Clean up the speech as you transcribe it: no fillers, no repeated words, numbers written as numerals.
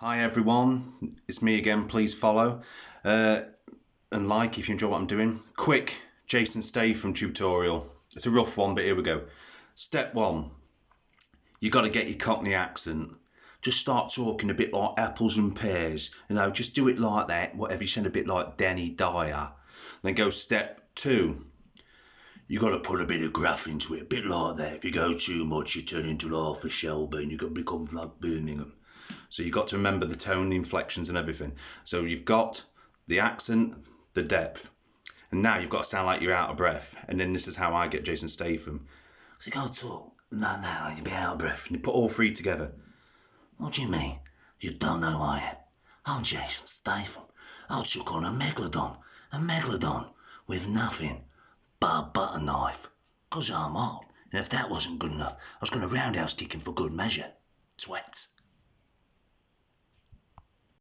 Hi everyone, it's me again. Please follow and like if you enjoy what I'm doing. Quick Jason Statham tutorial. It's a rough one, but here we go. Step 1, you got to get your Cockney accent. Just start talking a bit like apples and pears, just do it like that, whatever. You sound a bit like Danny Dyer. Then go step 2, you got to put a bit of gruff into it, a bit like that. If you go too much, you turn into half a Shelby and you got to become like Birmingham. So you've got to remember the tone, the inflections and everything. So you've got the accent, the depth. And now you've got to sound like you're out of breath. And then this is how I get Jason Statham. So you got to talk like that, like you'll be out of breath. And you put all three together. What do you mean? You don't know who I am? I'm Jason Statham. I took on a megalodon with nothing but a butter knife. 'Cause I'm hot. And if that wasn't good enough, I was going to roundhouse kick him for good measure. Twat.